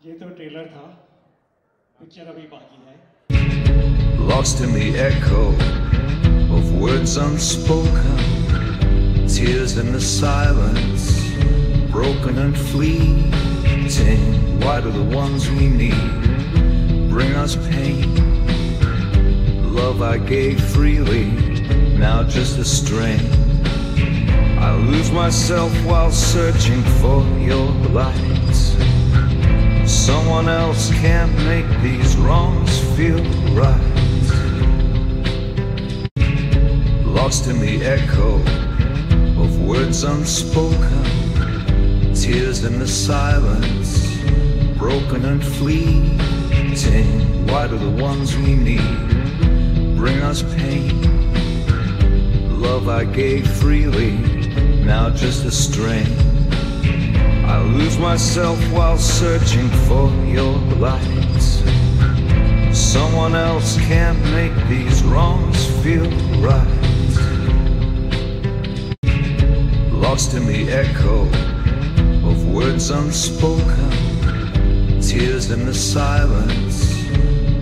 ये तो ट्रेलर था, पिक्चर अभी बाकी है। Lost in the echo of words unspoken, tears in the silence, broken and fleeting. Why do the ones we need bring us pain? Love I gave freely, now just a strain. I lose myself while searching for your light. Someone else can't make these wrongs feel right. Lost in the echo of words unspoken, tears in the silence, broken and fleeting. Why do the ones we need bring us pain? Love I gave freely, now just a strain. I lose myself while searching for your light. Someone else can't make these wrongs feel right. Lost in the echo of words unspoken, tears in the silence,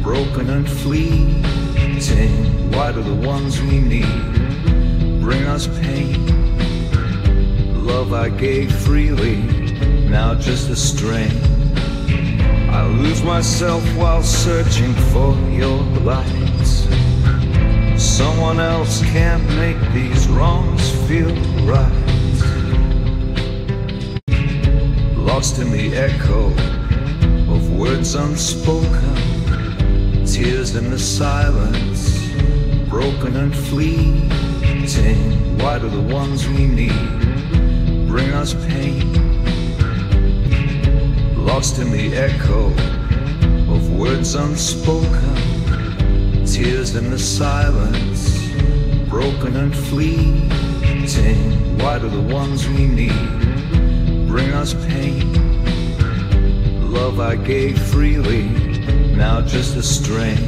broken and fleeting. Why do the ones we need bring us pain? Love I gave freely, now just a strain. I lose myself while searching for your light. Someone else can't make these wrongs feel right. Lost in the echo of words unspoken, tears in the silence, broken and fleeting. Why do the ones we need bring us pain? Lost in the echo of words unspoken, tears in the silence, broken and fleeting. Why do the ones we need bring us pain? Love I gave freely, now just a strain.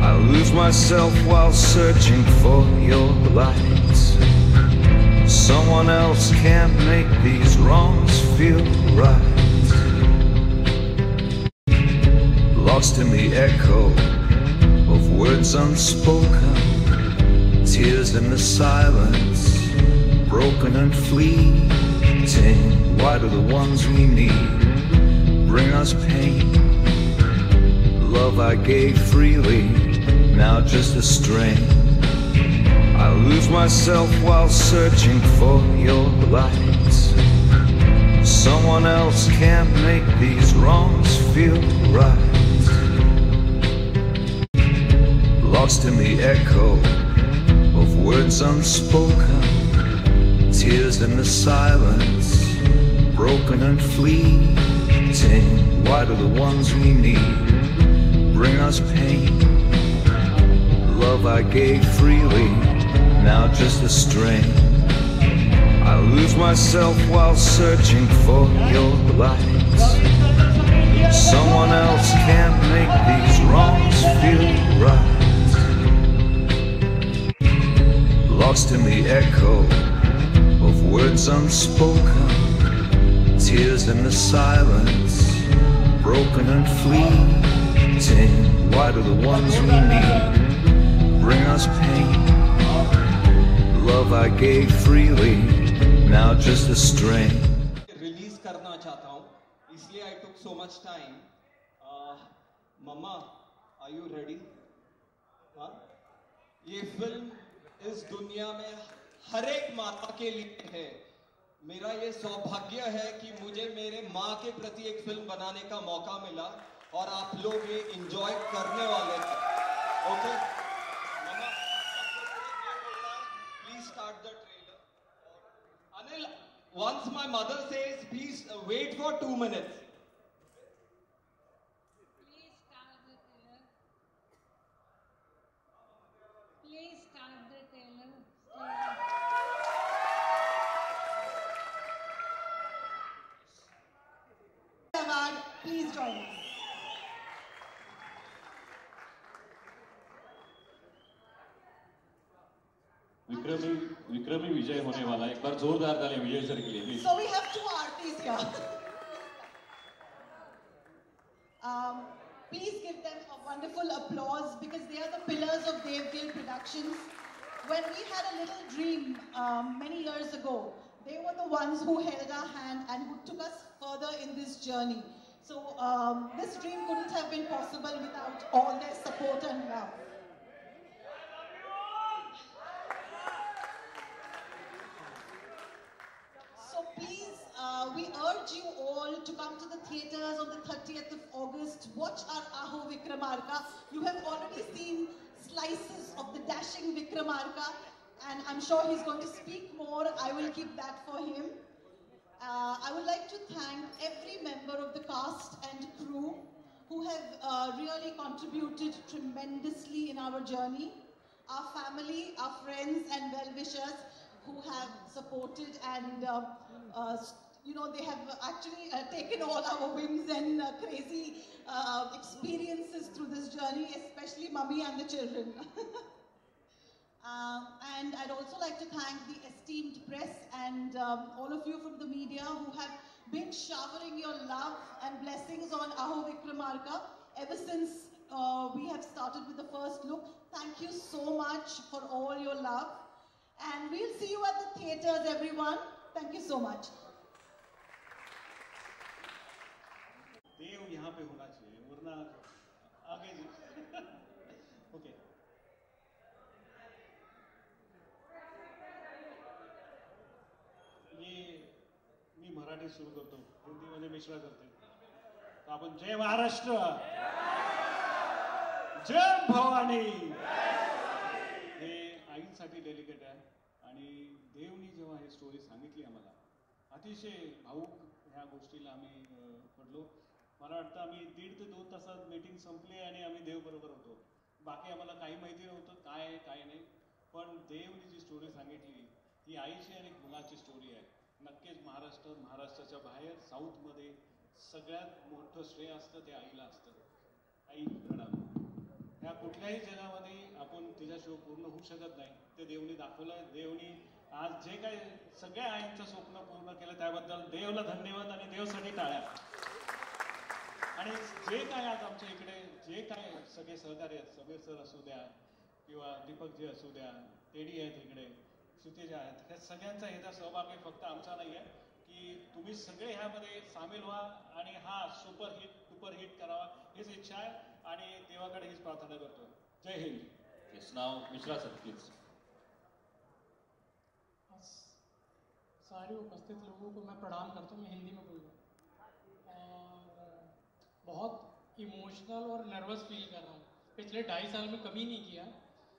I lose myself while searching for your light. Someone else can't make these wrongs feel right. Lost in the echo of words unspoken, tears in the silence, broken and fleeting. Why do the ones we need bring us pain? Love I gave freely, now just a strain. I lose myself while searching for your light. Someone else can't make these wrongs feel right. Lost in the echo of words unspoken, tears in the silence, broken and fleeting. Why do the ones we need bring us pain? Love I gave freely, now just a strain. I lose myself while searching for your light. Someone else can't make these wrongs feel right. Lost in the echo of words unspoken, tears in the silence, broken and fleeting. Why do the ones we need bring us pain? Love I gave freely, now just a strain. Release करना चाहता हूँ, इसलिए I took so much time. Mamma, are you ready? हाँ? ये film इस दुनिया में हर एक माता के लिए है। मेरा ये सौभाग्य है कि मुझे मेरे माँ के प्रति एक फिल्म बनाने का मौका मिला और आप लोग ये एंजॉय करने वाले हैं। Okay? Mamma, please start the trailer. Anil, once my mother says, please wait for 2 minutes. Please start the trailer. Please start the trailer. Award, please join us. विक्रमी विजय होने वाला है। एक बार जोरदार तालियां विजय सर के लिए please. So we have two artists here. Please give them a wonderful applause because they are the pillars of Dev Gill Productions. When we had a little dream many years ago, they were the ones who held our hand and who took us further in this journey. So this dream couldn't have been possible without all their support and love. So please, we urge you all to come to the theatres on the 30th of August. Watch our Aho Vikramarka. You have already seen slices of the dashing Vikramarka, and I'm sure he's going to speak more. I will keep that for him. I would like to thank every member of the cast and crew who have really contributed tremendously in our journey. Our family, our friends and well-wishers who have supported and you know, they have actually taken all our whims and crazy experiences through this journey, especially Mummy and the children. And I'd also like to thank the esteemed press and all of you from the media who have been showering your love and blessings on Aho Vikramarka ever since we have started with the first look. Thank you so much for all your love. And we'll see you at the theatres, everyone. Thank you so much. देव यहाँ पे होना चाहिए, वरना आगे okay. ये मी मराठी सुरू करतो, हिंदीमध्ये मिश्रा करते. तर आपण जय महाराष्ट्र, जय भवानी. हे आईंसाठी डेलिकेट आहे आणि देवनी जेव्हा ही स्टोरी सांगितली आम्हाला अतिशय भावूक ह्या गोष्टीला आम्ही पडलो. मला वाटतं आम्ही 1.5 ते 2 तासात मीटिंग संपली आणि आम्ही देव बरोबर होतो. बाकी आम्हाला काही माहिती नव्हतं काय आहे काय नाही, पण देवनी जी स्टोरी सांगितली ही आईची आणि मुलाची स्टोरी आहे. नक्कीच महाराष्ट्राच्या बाहेर साऊथमध्ये सगळ्यात मोठं श्रेय असतं ते आईला असतं. आई प्रणाम. ह्या कुठल्याही जगामध्ये आपण तिच्याशिवाय पूर्ण होऊ शकत नाही, ते देवनी दाखवलं. देवनी आज जे काही सगळ्या आईंचं स्वप्न पूर्ण केलं त्याबद्दल देवला धन्यवाद आणि देवसाठी टाळ्या. आणि जे काय आज आमच्या इकडे जे काय सगळे सहकारी आहेत, समीर सर असू द्या किंवा दीपकजी असू द्या, टेडी आहेत इकडे, क्षितिज आहेत, ह्या सगळ्यांचा ह्याचा सहभाग आहे, फक्त आमचा नाही आहे. की तुम्ही सगळे ह्यामध्ये सामील व्हा आणि हा सुपरहिट करावा हीच इच्छा आहे आणि देवाकडे हीच प्रार्थना करतो. जय Hind. Yes, now Mishra sir, please. सारे उपस्थित लोगों को मैं प्रणाम करता हूँ. मैं हिंदी में बोलूँ और बहुत इमोशनल और नर्वस फील कर रहा हूँ. पिछले 2.5 साल में कभी नहीं किया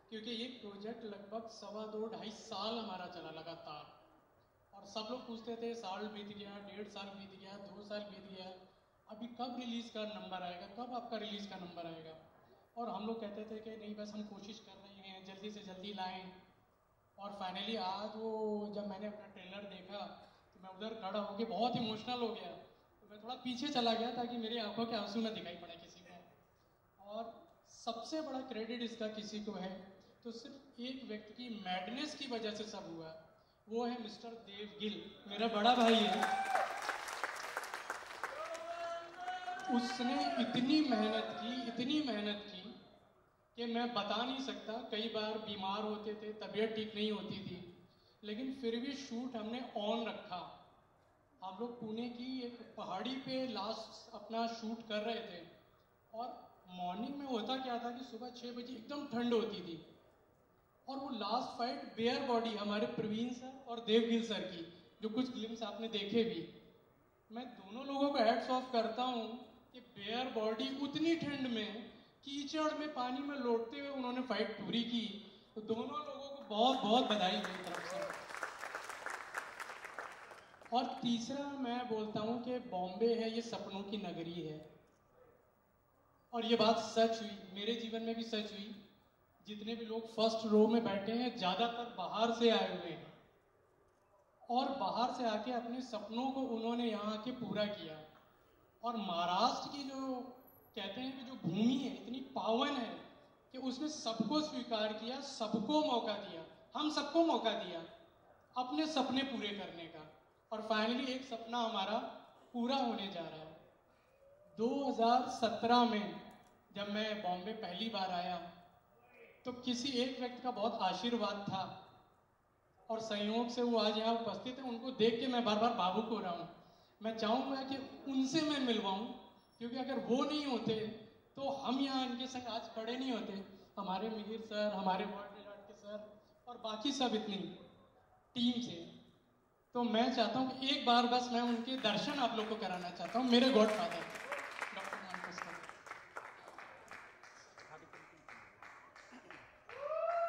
क्योंकि ये प्रोजेक्ट लगभग 2.25 साल हमारा चला लगातार. और सब लोग पूछते थे साल बीत गया, 1.5 साल बीत गया, 2 साल बीत गया, अभी कब रिलीज़ का नंबर आएगा, कब आपका रिलीज़ का नंबर आएगा. और हम लोग कहते थे कि नहीं बस हम कोशिश कर रहे हैं, जल्दी से जल्दी लाएं. और फाइनली आज वो जब मैंने अपना ट्रेलर देखा तो मैं उधर खड़ा होकर बहुत इमोशनल हो गया. तो मैं थोड़ा पीछे चला गया ताकि मेरी आंखों के आंसू ना दिखाई पड़े किसी को. और सबसे बड़ा क्रेडिट इसका किसी को है तो सिर्फ एक व्यक्ति की मैडनेस की वजह से सब हुआ, वो है मिस्टर देव गिल, मेरा बड़ा भाई है. उसने इतनी मेहनत की कि मैं बता नहीं सकता. कई बार बीमार होते थे, तबीयत ठीक नहीं होती थी, लेकिन फिर भी शूट हमने ऑन रखा. हम लोग पुणे की एक पहाड़ी पे लास्ट अपना शूट कर रहे थे और मॉर्निंग में होता क्या था कि सुबह 6 बजे एकदम ठंड होती थी. और वो लास्ट फाइट बेयर बॉडी हमारे प्रवीण सर और देवगिल सर की, जो कुछ ग्लिम्स आपने देखे भी, मैं दोनों लोगों को हैट्स ऑफ करता हूँ कि बेयर बॉडी उतनी ठंड में कीचड़ में पानी में लौटते हुए उन्होंने फाइट पूरी की. तो दोनों लोगों को बहुत बहुत बधाई मेरी तरफ से. और तीसरा मैं बोलता हूँ कि बॉम्बे है ये सपनों की नगरी है. और ये बात सच हुई, मेरे जीवन में भी सच हुई. जितने भी लोग फर्स्ट रो में बैठे हैं ज़्यादातर बाहर से आए हुए हैं और बाहर से आके अपने सपनों को उन्होंने यहाँ आके पूरा किया. और महाराष्ट्र की जो कहते हैं कि जो भूमि है इतनी पावन है कि उसने सबको स्वीकार किया, सबको मौका दिया. हम सबको मौका दिया अपने सपने पूरे करने का. और फाइनली एक सपना हमारा पूरा होने जा रहा है. 2017 में जब मैं बॉम्बे पहली बार आया तो किसी एक व्यक्ति का बहुत आशीर्वाद था और संयोग से वो आज यहाँ उपस्थित है। उनको देख के मैं बार बार भावुक हो रहा हूँ। मैं चाहूँगा कि उनसे मैं मिलवाऊँ, क्योंकि अगर वो नहीं होते तो हम यहाँ इनके संग आज खड़े नहीं होते। हमारे मिहिर सर, हमारे वर्ल्ड विराट के सर और बाकी सब इतनी टीम से। तो मैं चाहता हूँ कि एक बार बस मैं उनके दर्शन आप लोग को कराना चाहता हूँ, मेरे गॉड फादर डॉक्टर मानकोस सर।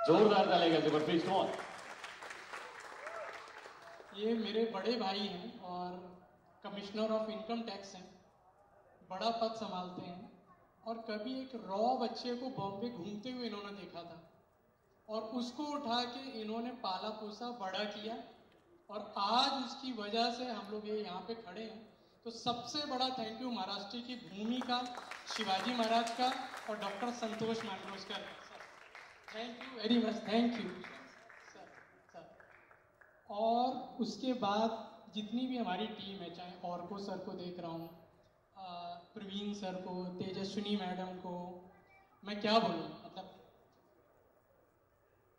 जोरदार तालियां करते हैं, प्लीज कम ऑन। ये मेरे बड़े भाई हैं और कमिश्नर ऑफ इनकम टैक्स हैं, बड़ा पद संभालते हैं। और कभी एक रॉ बच्चे को बॉम्बे घूमते हुए इन्होंने देखा था और उसको उठा के इन्होंने पाला पोसा बड़ा किया और आज उसकी वजह से हम लोग ये यहाँ पे खड़े हैं। तो सबसे बड़ा थैंक यू महाराष्ट्र की भूमि का, शिवाजी महाराज का और doctor Santosh Mandoskar. Thank you very much, thank you sir. और उसके बाद जितनी भी हमारी टीम है, चाहे ऑर्को सर को देख रहा हूँ, प्रवीण सर को, तेजस्विनी मैडम को, मैं क्या बोलूँ, मतलब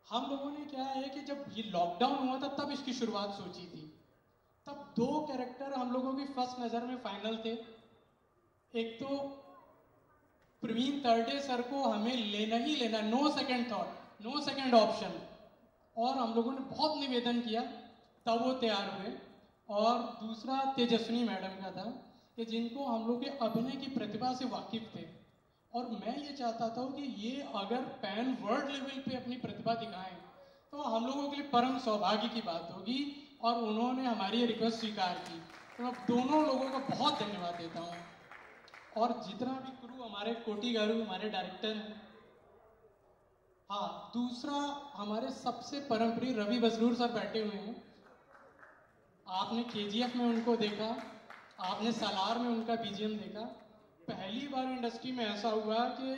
हम लोगों ने क्या है कि जब ये लॉकडाउन हुआ था तब इसकी शुरुआत सोची थी। तब 2 कैरेक्टर हम लोगों की फर्स्ट नज़र में फाइनल थे। एक तो प्रवीण तरडे सर को हमें लेना ही लेना, no second thought, no second option. और हम लोगों ने बहुत निवेदन किया तब वो तैयार हुए। और दूसरा तेजस्विनी मैडम का था कि जिनको हम लोग के अभिनय की प्रतिभा से वाकिफ थे। और मैं ये चाहता था कि ये अगर पैन वर्ल्ड लेवल पे अपनी प्रतिभा दिखाएं तो हम लोगों के लिए परम सौभाग्य की बात होगी। और उन्होंने हमारी ये रिक्वेस्ट स्वीकार की, तो मैं दोनों लोगों को बहुत धन्यवाद देता हूँ। और जितना भी क्रू, हमारे कोटी गारू हमारे डायरेक्टर हैं। हाँ, दूसरा हमारे सबसे परम प्रिय रवि बसरूर सर बैठे हुए हैं। आपने केजीएफ में उनको देखा, आपने सालार में उनका बीजीएम देखा। पहली बार इंडस्ट्री में ऐसा हुआ कि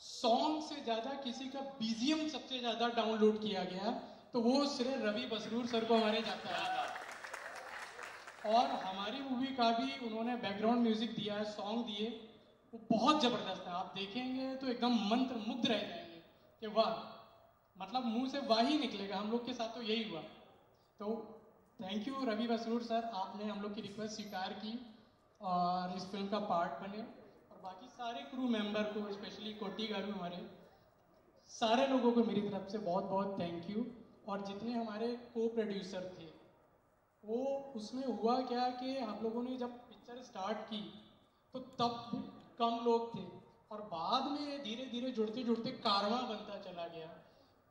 सॉन्ग से ज़्यादा किसी का बीजीएम सबसे ज़्यादा डाउनलोड किया गया, तो वो श्रेय रवि बसरूर सर को हमारे जाता है। और हमारी मूवी का भी उन्होंने बैकग्राउंड म्यूजिक दिया है, सॉन्ग दिए, वो बहुत ज़बरदस्त है। आप देखेंगे तो एकदम मंत्र मुग्ध रह जाएंगे कि वाह, मतलब मुंह से वाह ही निकलेगा। हम लोग के साथ तो यही हुआ। तो thank you Ravi Basrur sir, आपने हम लोग की रिक्वेस्ट स्वीकार की और इस फिल्म का पार्ट बने। और बाकी सारे क्रू मेंबर को, स्पेशली कोटी गारू, हमारे सारे लोगों को मेरी तरफ से बहुत बहुत थैंक यू। और जितने हमारे को प्रोड्यूसर थे, वो उसमें हुआ क्या कि हम लोगों ने जब पिक्चर स्टार्ट की तो तब कम लोग थे और बाद में धीरे धीरे जुड़ते जुड़ते कारवां बनता चला गया।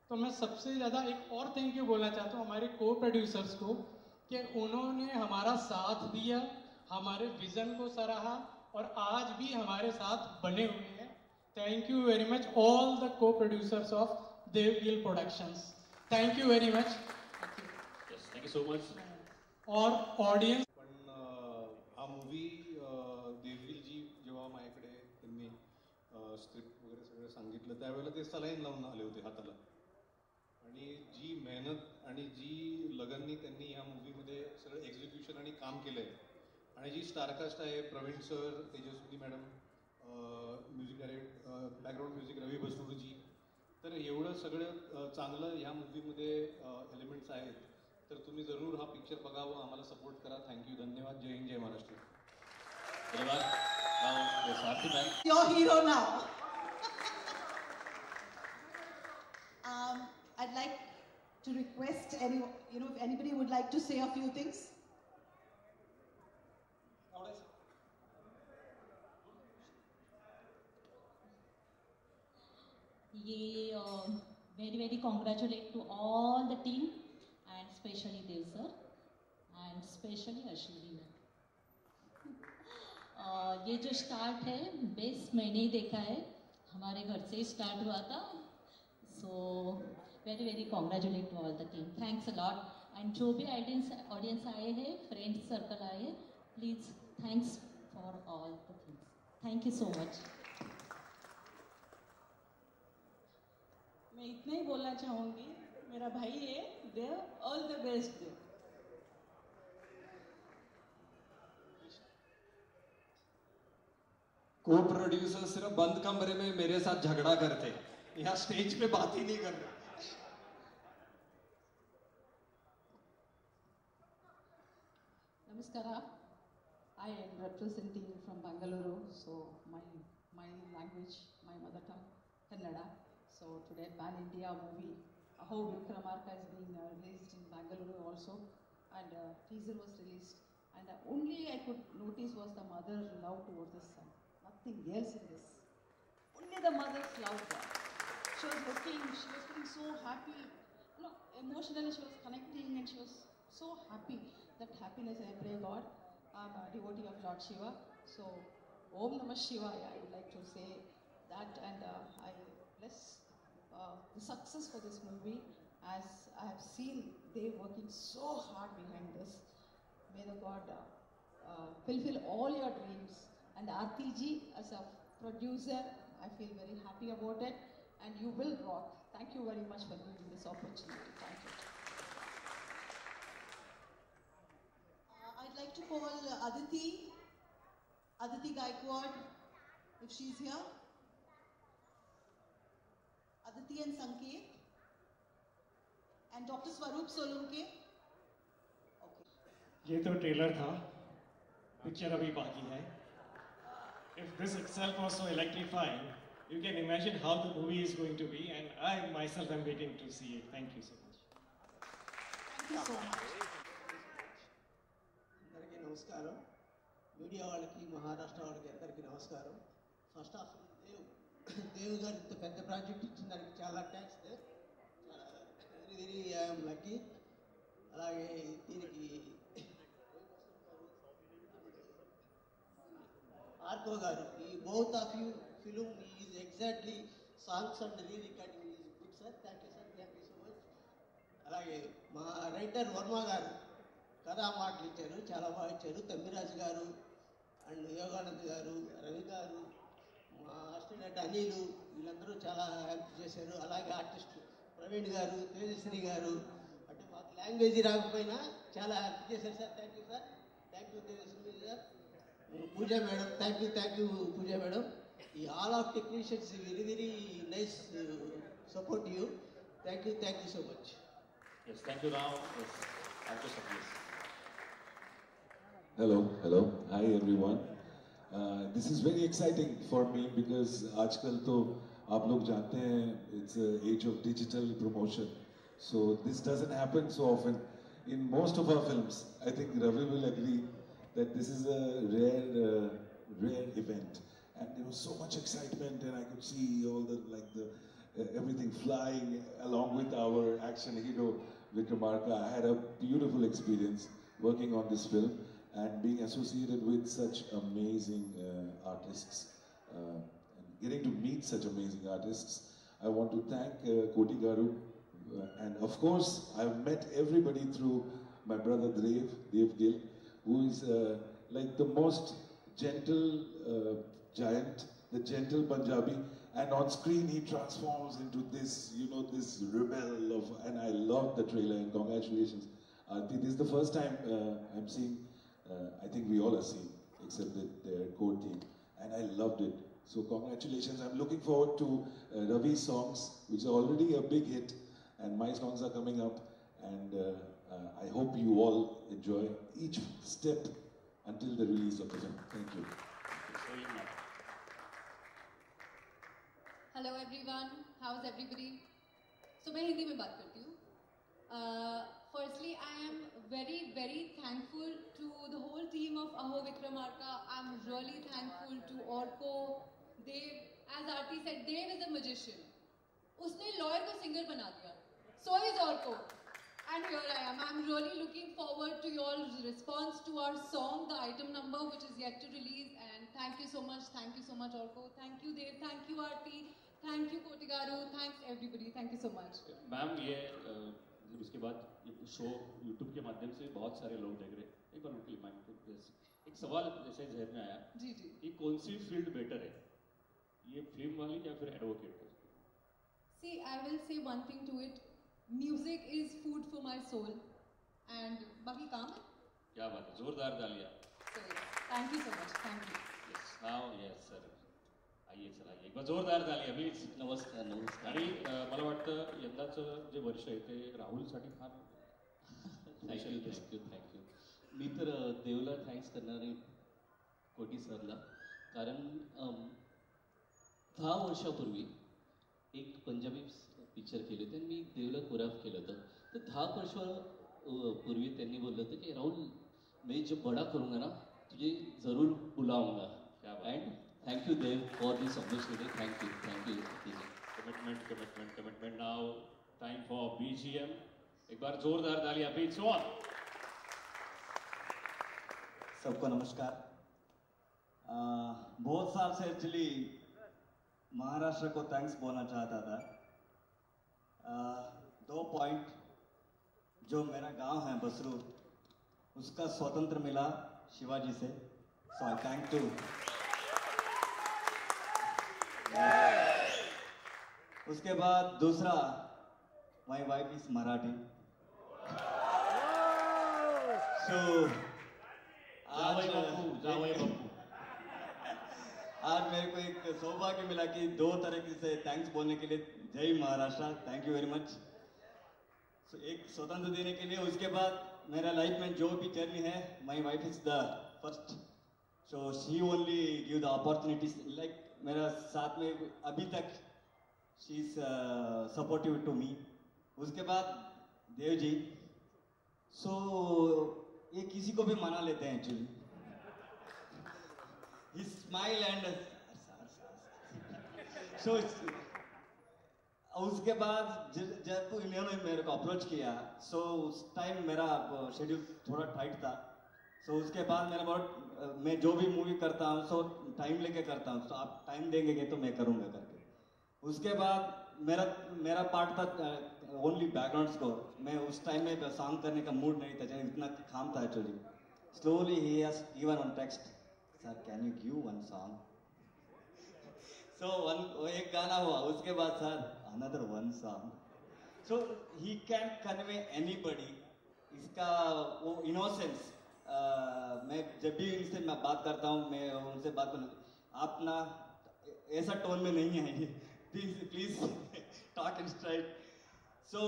तो मैं सबसे ज़्यादा एक और थैंक यू बोलना चाहता हूँ हमारे को प्रोड्यूसर्स को कि उन्होंने हमारा साथ दिया, हमारे विज़न को सराहा और आज भी हमारे साथ बने हुए हैं। Thank you very much all the co producers of Devgill productions. Thank you very much. Thank you so much. और ऑडियन्स पण हा मूवी देवगिलजी जेव्हा माझ्याकडे त्यांनी स्क्रिप्ट वगैरे सगळं सांगितलं त्यावेळेला ते सलाईन लावून आले होते हाताला. आणि जी मेहनत आणि जी लगननी त्यांनी ह्या मूवीमध्ये सगळं एक्झिक्युशन आणि काम केलं आहे आणि जी स्टारकास्ट आहे, Praveen sir, Tejaswini madam, music direct background music Ravi Basrurji, तर एवढं सगळं चांगलं ह्या मूवीमध्ये एलिमेंट्स आहेत. तर तुम्ही जरूर हा पिक्चर बघावं, आम्हाला सपोर्ट करा. थँक्यू, धन्यवाद. जय हिंद, जय महाराष्ट्र. धन्यवाद. Now, yes, Aarti ma'am. Your hero now. I'd like to request if anybody would like to say a few things. ये very very congratulate to all the team and especially Dev sir and especially Ashwini ma'am. ये जो start है best मैंने ही देखा है, हमारे घर से ही स्टार्ट हुआ था. So very very congratulate to all the team. Thanks a lot. And जो भी ऑडियंस आए हैं, फ्रेंड्स सर्कल आए हैं, please thanks for all the things. Thank you so much. मैं इतना ही बोलना चाहूँगी, मेरा भाई है Dev, all the best Dev. को प्रोड्यूसर सिर्फ बंद कमरे में मेरे साथ झगड़ा करते, यहाँ स्टेज पे बात ही नहीं कर रहे. Namaskara. I am representing from Bangalore, so my language, my mother tongue, Kannada. So today Pan India movie, Aho Vikramarka is being released in Bangalore also, and teaser was released. And only I could notice was the mother love towards the son. Nothing else in this. Only the mother's love there. She was feeling so happy. You know, emotionally she was connecting and she was so happy. That happiness, I pray God. I'm a devotee of Lord Shiva. So, Om Namah Shivaya, I would like to say that, and I bless the success for this movie, as I have seen they working so hard behind this. May the God fulfill all your dreams. And RTG, as a producer, I feel very happy about it, and you will rock. Thank you very much for giving this opportunity. Thank you. I'd like to call Aditi Gaikwad, if she's here. Aditi and Sanket. And Dr. Swaroop Solunke. Okay. ये तो trailer था, picture अभी बाकी है. If this itself was so electrifying, you can imagine how the movie is going to be, and I myself am waiting to see it. Thank you so much. Thank you so much. అందరికీ నమస్కారం. Media వాళ్ళకి, మహారాష్ట్ర వాళ్ళకి అందరికీ నమస్కారం. First of Dev గారు ఇంత పెద్ద project ఇచ్చిన దానికి చాలా థ్యాంక్స్. Very I'm lucky. అలాగే దీనికి ఆర్కో గారు, ఈ both of you film is exactly songs and re recording is good sir. Thank you sir, thank you so much. అలాగే మా రైటర్ వర్మ గారు కథా మాటలు ఇచ్చారు, చాలా బాగా ఇచ్చారు. తమ్మిరాజు గారు అండ్ యోగానంద్ గారు, రవి గారు, మా అసిస్టెంట్ అనిలు, వీళ్ళందరూ చాలా హెల్ప్ చేశారు. అలాగే ఆర్టిస్ట్ ప్రవీణ్ గారు, తేజశ్రీ గారు, అంటే మాకు లాంగ్వేజ్ రాకపోయినా చాలా హెల్ప్ చేశారు sir. Thank you sir, thank you Tejashree sir. Pooja madam, thank you Pooja madam. ఈ all of technicians very very nice support you. Thank you so much. Yes, thank you now. Yes, actors of this. Hello. Hi everyone. This is very exciting for me because आजकल तो आप लोग जानते हैं it's a age of digital promotion. So this doesn't happen so often in most of our films. I think Ravi will agree that this is a rare event, and there was so much excitement, and I could see all the everything flying along with our action hero Vikramarka. I had a beautiful experience working on this film and being associated with such amazing artists and getting to meet such amazing artists. I want to thank Koti Garu, and of course I've met everybody through my brother Dev Gill, who is like the most gentle giant, the gentle Punjabi, and on screen he transforms into this, this rebel of, and I love the trailer, and congratulations. Aarti, this is the first time I'm seeing, I think we all are seeing, except their core team, and I loved it. So congratulations. I'm looking forward to Ravi's songs, which are already a big hit, and my songs are coming up, and I hope you all enjoy each step until the release of the film. Thank you. Hello everyone, how is everybody. So मैं हिंदी में बात करती हूँ. Firstly I am very very thankful to the whole team of Aho Vikramarka. I am really thankful to Arko, Dev. As Aarti said, Dev is a magician. उसने lawyer को singer बना दिया. So is Arko. And here I am. I'm really looking forward to your response to our song, the item number, which is yet to release. And thank you so much, Orko. Thank you, Dev. Thank you, Aarti. Thank you, Koti Garu. Thanks, everybody. Thank you so much. Ma'am, ये इसके बाद show YouTube के माध्यम से बहुत सारे लोग देख रहे हैं. एक बार उनके लिए एक सवाल जैसे जहन में आया जी कि कौन सी फील्ड बेटर है, ये फिल्म वाली या फिर advocate? See, I will say one thing to it. Music is food for my soul, and बाकी काम है. क्या बात है, जोरदार तालियां. So, thank you so much. Thank you. Yes, now yes sir. आइए सर आइए एक बार जोरदार ताली प्लीज. नमस्कार नमस्कार. आणि मला वाटतं यंदाचं जे वर्ष आहे ते राहुलसाठी फार थँक्यू. मी तर देवला थँक्स करणार आहे कोटी सरला, कारण 10 वर्षापूर्वी एक पंजाबी पिक्चर केले होते आणि मी देवला कोरिओग्राफ केलं होतं. तर 10 वर्षापूर्वी त्यांनी बोललं होतं की राहुल मैं जब बड़ा करूँगा ना तुझे ज़रूर बुलाऊंगा. And thank you Dev for this opportunity. Thank you. Commitment. Now time for BGM. एक बार जोरदार तालियां प्लीज. सबको नमस्कार. बहुत साल से एक्चुअली महाराष्ट्र को थैंक्स बोलना चाहता था. 2 पॉइंट, जो मेरा गांव है बसरू, उसका स्वतंत्र मिला शिवाजी से, सो आई थैंक टू. उसके बाद दूसरा, माय वाइफ इज मराठी, सो आज मेरे को एक सौभाग्य मिला कि 2 तरीके से थैंक्स बोलने के लिए. जय Maharashtra, thank you very much. So एक स्वतंत्र देने के लिए. उसके बाद मेरा लाइफ में जो भी जर्नी है, my wife is the first, so she only give the opportunities. Like मेरा साथ में अभी तक she is supportive to me. उसके बाद देव जी, सो ये किसी को भी मना लेते हैं actually. He smile and so उसके बाद जब इन्होंने मेरे को अप्रोच किया, सो उस टाइम मेरा शेड्यूल थोड़ा टाइट था. सो उसके बाद मेरा बहुत, मैं जो भी मूवी करता हूँ सो टाइम लेके करता हूँ, तो आप टाइम देंगे तो मैं करूँगा करके. उसके बाद मेरा पार्ट था ओनली बैकग्राउंड स्कोर. मैं उस टाइम में सॉन्ग करने का मूड नहीं था, इतना काम था actually. Slowly he has given on text, sir can you give one song. So एक गाना हुआ. उसके बाद sir another one song. So he can convey anybody. इसका वो इनोसेंस, मैं जब भी इनसे मैं बात करता हूँ, मैं उनसे बात करूँ, आप ना ऐसा टोन में नहीं आएंगे, please talk in straight. So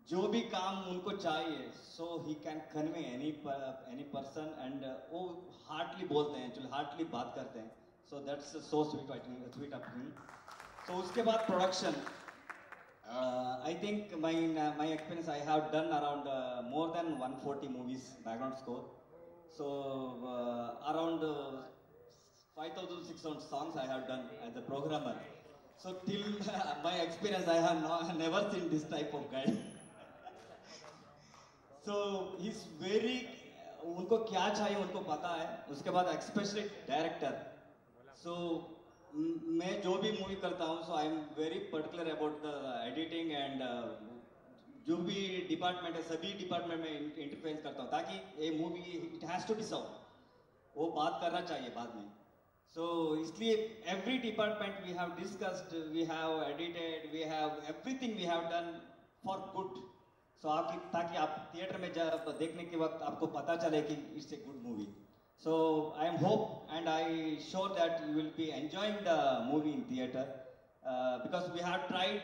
जो भी काम उनको चाहिए, so he can convey any person. And वो हार्टली बोलते हैं, एक्चुअली हार्टली बात करते हैं. So that's so sweet of him. So उसके बाद production, I think my experience, I have done around more than 140 movies background score. So around 5,600 songs I have done as a programmer. So till my experience, I have never seen this type of guy. So he's very, उनको क्या चाहिए उनको पता है. उसके बाद especially director. सो मैं जो भी मूवी करता हूँ, so I am very particular about the editing and जो भी डिपार्टमेंट है, सभी डिपार्टमेंट में इंटरफेरेंस करता हूँ, ताकि ये movie it has to be serve, वो बात करना चाहिए बाद में. So इसलिए every department we have discussed, we have edited, we have everything we have done for good. So आपकी, ताकि आप थिएटर में जब देखने के वक्त आपको पता चले कि it's a good movie. So I am hope and I sure that you will be enjoying the movie in theater because we have tried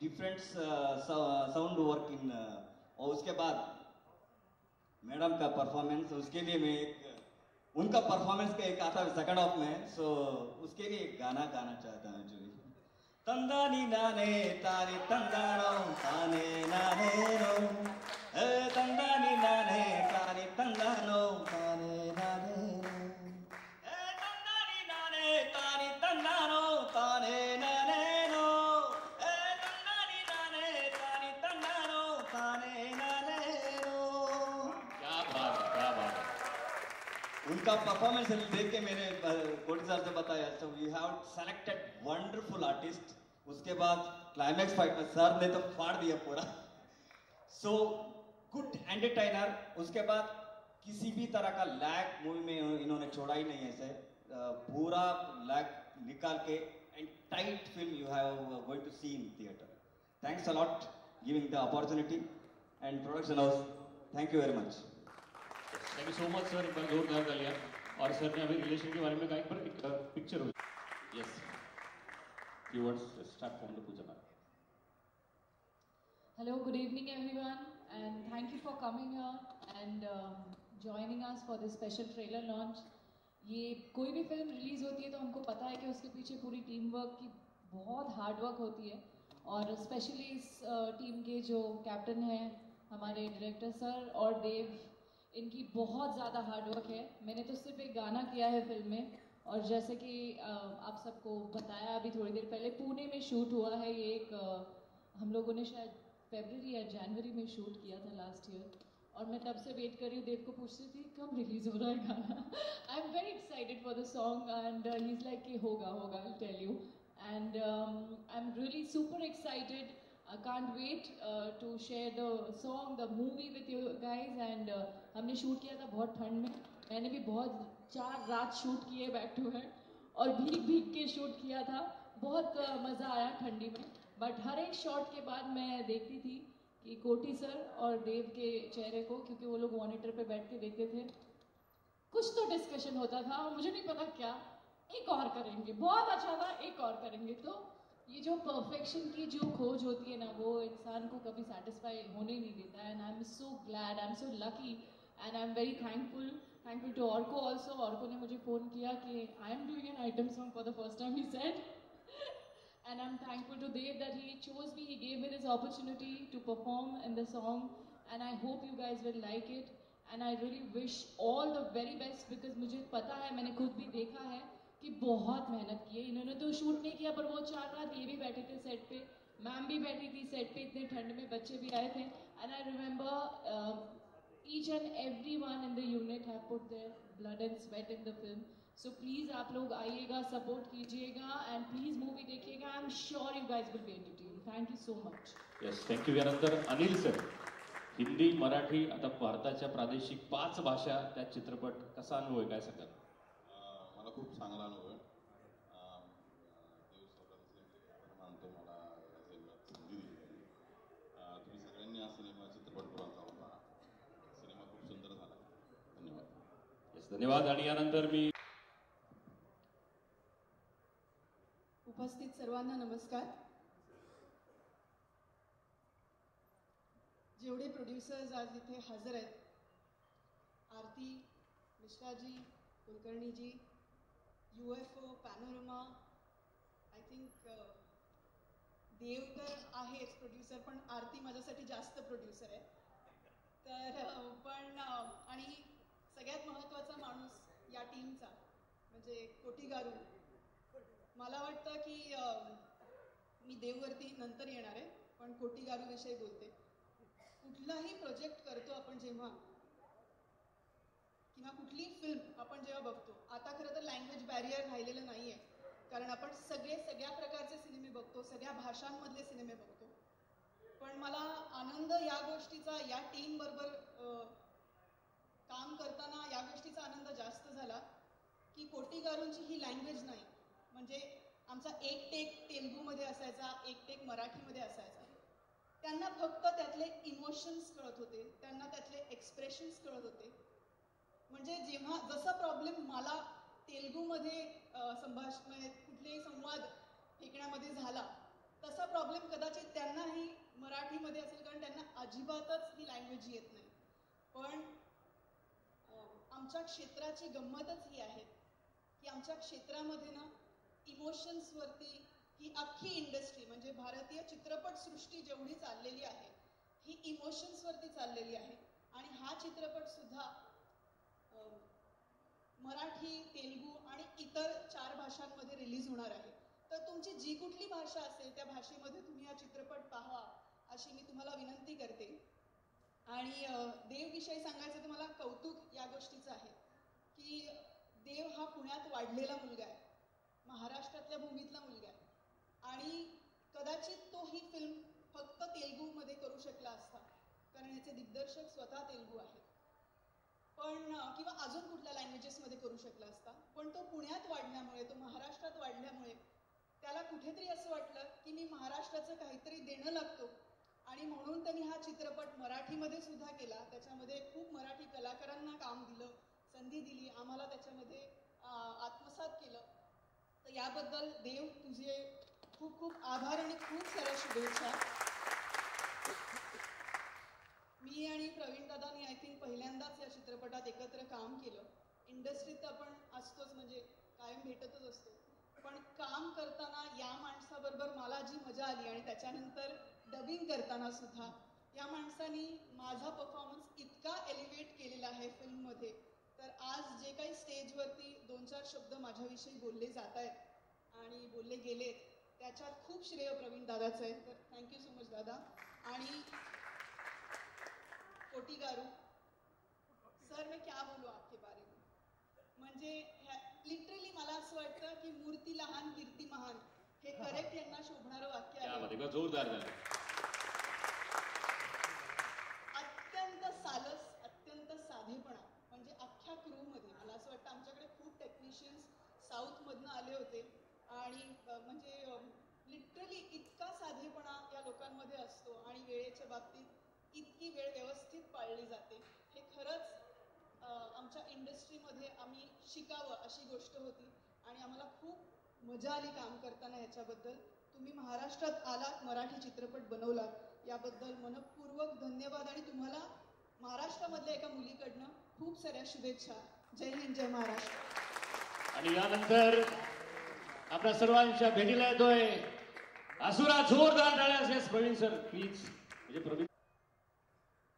different sound work in. और उसके बाद मैडम का परफॉर्मेंस, उसके लिए मैं एक उनका परफॉर्मेंस का एक आता है सेकंड हाफ में, सो उसके लिए एक गाना गाना चाहता हूँ एक्चुअली. तंदानी नाने तानी तंदानो ताने नाने नो, ए तंदानी नाने तानी तंदानो ताने नाने नो, ए तंदानी नाने तानी तंदानो ताने नाने नो, ए तंदानी नाने तानी तंदानो ताने नाने नो. क्या बात है, क्या बात है. उनका परफॉर्मेंस देख के मैंने कोटी सर से बताया. So we have selected wonderful artist. उसके बाद क्लाइमैक्स फाइट में सर ने तो फाड़ दिया पूरा. So good entertainer. उसके बाद किसी भी तरह का लैग मूवी में इन्होंने छोड़ा ही नहीं. ऐसे पूरा लैग निकाल के and tight film you have going to see in theatre. Thanks a lot giving the opportunity and production house. Thank you very much. Thank you so much sir. एक बार जोरदार तालियां. और सर ने अभी रिलेशन के बारे में कहा, एक बार पिक्चर हुई Yes. Few words. Start from the Puja ma'am. Hello, good evening everyone, and thank you for coming here and joining us for this special trailer launch. ये कोई भी फिल्म रिलीज होती है तो हमको पता है कि उसके पीछे पूरी टीम वर्क की बहुत हार्ड वर्क होती है, और स्पेशली इस टीम के जो कैप्टन हैं हमारे डायरेक्टर सर और देव, इनकी बहुत ज़्यादा हार्ड वर्क है. मैंने तो सिर्फ एक गाना किया है फिल्म में, और जैसे कि आप सबको बताया अभी थोड़ी देर पहले, पुणे में शूट हुआ है ये. एक हम लोगों ने शायद फरवरी या जनवरी में शूट किया था लास्ट ईयर, और मैं तब से वेट कर रही हूँ. देव को पूछ रही थी कब रिलीज हो रहा है गाना. I am very excited for the song and he is like कि होगा होगा, I will tell you. And I am really super excited. I can't wait to share the song, the movie with you guys. And हमने shoot किया था बहुत ठंड में. मैंने भी बहुत 4 रात शूट किए बैक टू बैक, और भीग भीग के शूट किया था. बहुत मज़ा आया ठंडी में. बट हर एक शॉट के बाद मैं देखती थी कि कोटी सर और देव के चेहरे को, क्योंकि वो लोग मॉनिटर पे बैठ के देखते थे, कुछ तो डिस्कशन होता था, मुझे नहीं पता क्या. एक और करेंगे, बहुत अच्छा था, एक और करेंगे. तो ये जो परफेक्शन की जो खोज होती है ना, वो इंसान को कभी सेटिस्फाई होने नहीं देता. And I am so glad, I am so lucky, and I am very thankful to Arko also. Arko ने मुझे फ़ोन किया कि I am doing an item song for the first time, he said. And I'm thankful to Dev that he chose me, he gave me this opportunity to perform in the song, and I hope you guys will like it. And I really wish all the very best, because मुझे पता है, मैंने खुद भी देखा है कि बहुत मेहनत की है इन्होंने. तो शूट नहीं किया, पर वो 4 रात ये भी बैठे थे सेट पे, मैम भी बैठी थी सेट पे, इतने ठंड में बच्चे भी आए थे. And I remember each and everyone in the unit have put their blood and sweat in the film. So please आप लोग आइएगा, सपोर्ट कीजिएगा, एंड प्लीज मूवी देखिएगा. I am sure you guys will be entertained. Thank you so much. Yes, thank you. यानंतर Anil sir, Hindi, Marathi, आता भारताच्या प्रादेशिक 5 भाषा त्यात चित्रपट, कसा अनुभव आहे, काय सांगाल? मला खूप चांगला अनुभव आहे. देव स्वतःच मानतो मला या सिनेमात संधी दिली त्यांनी. तुम्ही सगळ्यांनी हा सिनेमा चित्रपट बघून जाऊन पहा. सिनेमा खूप सुंदर झाला. धन्यवाद. येस, धन्यवाद. आणि यानंतर मी उपस्थित सर्वांना नमस्कार. जेवढे प्रोड्युसर्स आज इथे हजर आहेत, Aarti, Mishraji, Kulkarniji, UFO, Panorama, I think Dev तर आहेच प्रोड्युसर, पण आरती माझ्यासाठी जास्त प्रोड्युसर आहे. तर पण आणि सगळ्यात महत्त्वाचा माणूस या टीमचा म्हणजे कोटी गारू. मला वाटतं की मी देववरती नंतर येणार आहे, पण कोटी गारूविषयी बोलते. कुठलाही प्रोजेक्ट करतो आपण जेव्हा, किंवा कुठली फिल्म आपण जेव्हा बघतो, आता खरं तर लँग्वेज बॅरियर राहिलेलं नाही आहे, कारण आपण सगळ्या प्रकारचे सिनेमे बघतो, सगळ्या भाषांमधले सिनेमे बघतो. पण मला आनंद या गोष्टीचा, या टीमबरोबर काम करताना या गोष्टीचा आनंद जास्त झाला की कोटी गारूंची ही लँग्वेज नाही. म्हणजे आमचा एक टेक तेलुगूमध्ये असायचा, एक टेक मराठीमध्ये असायचा. त्यांना फक्त त्यातले इमोशन्स कळत होते, त्यांना त्यातले एक्सप्रेशन्स कळत होते. म्हणजे जेव्हा जसा प्रॉब्लेम मला तेलुगूमध्ये म्हणजे कुठलेही संवाद फेकण्यामध्ये झाला, तसा प्रॉब्लेम कदाचित त्यांनाही मराठीमध्ये असेल, कारण त्यांना अजिबातच ही लँग्वेज येत नाही. पण आमच्या क्षेत्राची गंमतच ही आहे की आमच्या क्षेत्रामध्ये ना इमोशन्सवरती ही अख्खी इंडस्ट्री, म्हणजे भारतीय चित्रपटसृष्टी जेवढी चाललेली आहे, ही इमोशन्सवरती चाललेली आहे. आणि हा चित्रपटसुद्धा मराठी, तेलुगू आणि इतर 4 भाषांमध्ये रिलीज होणार आहे. तर तुमची जी कुठली भाषा असेल त्या भाषेमध्ये तुम्ही हा चित्रपट पाहावा अशी मी तुम्हाला विनंती करते. आणि देवविषयी सांगायचं तर मला कौतुक या गोष्टीचं आहे की देव हा पुण्यात वाढलेला मुलगा आहे, महाराष्ट्रातल्या भूमीतला मुलगा आहे, आणि कदाचित तो ही फिल्म फक्त तेलुगूमध्ये करू शकला असता, कारण याचे दिग्दर्शक स्वतः तेलुगू आहेत. पण किंवा अजून कुठल्या लँग्वेजेसमध्ये करू शकला असता, पण तो पुण्यात वाढल्यामुळे, तो महाराष्ट्रात वाढल्यामुळे त्याला कुठेतरी असं वाटलं की मी महाराष्ट्राचं काहीतरी देणं लागतो, आणि म्हणून त्यांनी हा चित्रपट मराठीमध्ये सुद्धा केला. त्याच्यामध्ये खूप मराठी कलाकारांना काम दिलं, संधी दिली, आम्हाला त्याच्यामध्ये आत्मसात केलं. तर तर याबद्दल देव तुझे खूप खूप आभार आणि खूप साऱ्या शुभेच्छा. मी आणि प्रवीण दादांनी आय थिंक पहिल्यांदाच या चित्रपटात एकत्र काम केलं. इंडस्ट्रीत तर आपण असतोच, म्हणजे कायम भेटतच असतो, पण काम करताना या माणसाबरोबर मला जी मजा आली आणि त्याच्यानंतर डबिंग करताना सुद्धा या माणसानी माझा परफॉर्मन्स इतका एलिव्हेट केलेला आहे फिल्ममध्ये. तर आज जे काही स्टेजवरती 2-4 शब्द माझ्याविषयी बोलले जात आहेत आणि बोलले गेलेत त्याच्यात खूप श्रेय प्रवीण दादाचं आहे. तर थँक्यू सो मच दादा. आणि कोटी गारू सर, मैं क्या बोलू आपके बारे में. म्हणजे लिटरली मला असं वाटतं की मूर्ती लहान कीर्ती महान हे करेक्ट यांना शोभणारं वाक्य आहे. जोरदार झालं. अत्यंत सालस, अत्यंत साधेपणा, म्हणजे अख्ख्या क्रूमध्ये मला असं वाटतं आमच्याकडे खूप टेक्निशियन्स साऊथमधनं आले होते आणि म्हणजे लिटरली इतका साधेपणा या लोकांमध्ये असतो आणि वेळेच्या बाबतीत इतकी वेळ व्यवस्थित पाळली जाते. हे खरंच आमच्या इंडस्ट्रीमध्ये आम्ही शिकावं अशी गोष्ट होती आणि आम्हाला खूप मजा आली काम करताना. ह्याच्याबद्दल तुम्ही महाराष्ट्रात आलात, मराठी चित्रपट बनवलात, याबद्दल मनपूर्वक धन्यवाद आणि तुम्हाला महाराष्ट्रामधल्या एका मुलीकडनं खूप साऱ्या शुभेच्छा. जय हिंद, जय महाराष्ट्र. आणि यानंतर आपल्या सर्वांच्या भेटीला येतोय असुरा. जोरदार टाळ्या प्रवीण सर प्लीज. म्हणजे प्रवीण.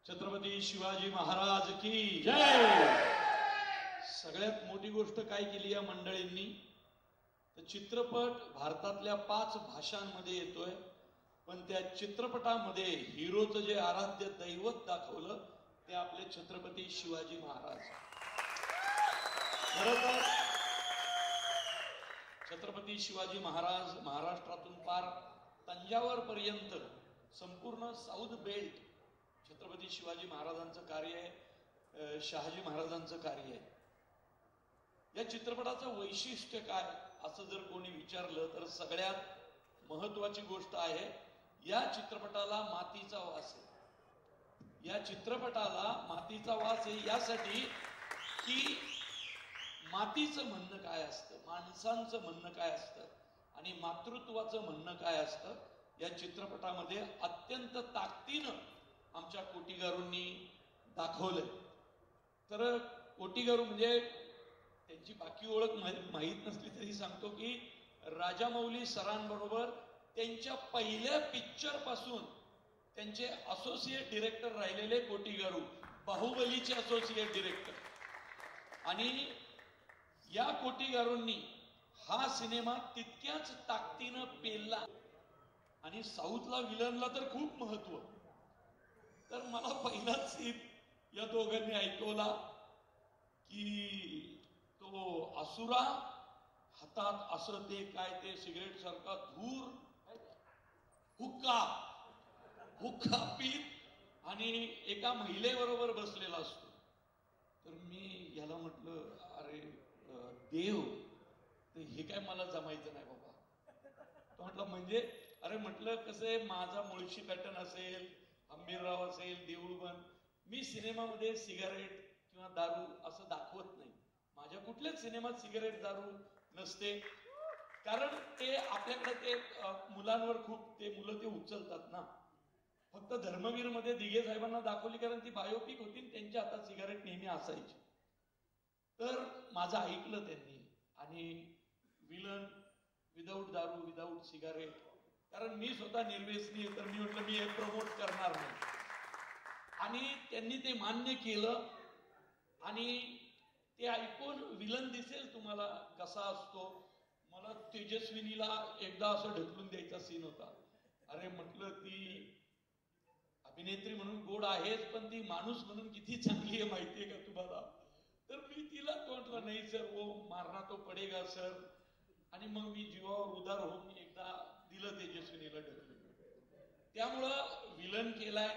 छत्रपती शिवाजी महाराज की जय. सगळ्यात मोठी गोष्ट काय केली या मंडळींनी, तर चित्रपट भारतातल्या 5 भाषांमध्ये येतोय, पण त्या चित्रपटामध्ये हिरोचं जे आराध्य दैवत दाखवलं ते आपले छत्रपती शिवाजी महाराज. खरं तर छत्रपती शिवाजी महाराज महाराष्ट्रातून पार तंजावर पर्यंत संपूर्ण साऊथ बेल्ट छत्रपती शिवाजी महाराजांचं कार्य आहे, शहाजी महाराजांचं कार्य आहे. या चित्रपटाचं वैशिष्ट्य काय असं जर कोणी विचारलं तर सगळ्यात महत्वाची गोष्ट आहे, या चित्रपटाला मातीचा वास आहे. या चित्रपटाला मातीचा वास आहे यासाठी की मातीचं म्हणणं काय असतं, माणसांचं म्हणणं काय असतं आणि मातृत्वाचं म्हणणं काय असतं, या चित्रपटामध्ये अत्यंत ताकदीनं आमच्या कोटीगारूंनी दाखवलंय. तर कोटीगारू म्हणजे त्यांची बाकी ओळख माहीत नसली तरी सांगतो की राजामौली सरांबरोबर त्यांच्या पहिल्या पिक्चर पासून त्यांचे असोसिएट डिरेक्टर राहिलेले कोटीगारू, बाहुबलीचे असोसिएट डिरेक्टर. आणि या कोटीगारूंनी हा सिनेमा तितक्याच ताकदीनं पेलला आणि साऊथला विलनला तर खूप महत्व. तर मला पहिलाच सीन या दोघांनी ऐकवला की तो असुरा हातात असं ते काय ते सिगरेट सारखा धूर हुक्का पीत आणि एका महिलेबरोबर बसलेला असतो. तर मी याला म्हटलं, अरे देव, हे काय मला जमायचं नाही बाबा. तो म्हटलं म्हणजे, अरे म्हटलं कसं आहे, माझा मुळशी पॅटर्न असेल, आंबीरराव असेल, देऊळबंद, मी सिनेमामध्ये सिगारेट किंवा दारू असं दाखवत नाही. माझ्या कुठल्याच सिनेमात सिगारेट दारू नसते, कारण ते आपल्याकडे ते मुलांवर खूप ते मुलं ते उचलतात ना. फक्त धर्मवीर मध्ये दिघे साहेबांना दाखवली कारण ती बायोपिक होती, त्यांच्या हातात सिगारेट नेहमी असायची. तर माझं ऐकलं त्यांनी आणि विलन विदाऊट दारू विदाऊट सिगारेट, कारण मी स्वतः निर्व्यसनी आहे, तर मी म्हटलं मी हे प्रमोट करणार नाही. आणि त्यांनी ते मान्य केलं आणि ते ऐकून विलन दिसेल तुम्हाला कसा असतो. मला तेजस्विनीला एकदा असं ढकलून द्यायचा सीन होता. अरे म्हटलं ती अभिनेत्री म्हणून गोड आहेच, पण ती माणूस म्हणून किती चांगली आहे माहितीये का तुम्हाला. तर मी तिला म्हटलं नाही सर, वो मारना तो पडेगा सर. आणि मग मी जीवावर उदार होऊन एकदा दिलं तेजस्विनीला ढकलून. त्यामुळं विलन केलाय,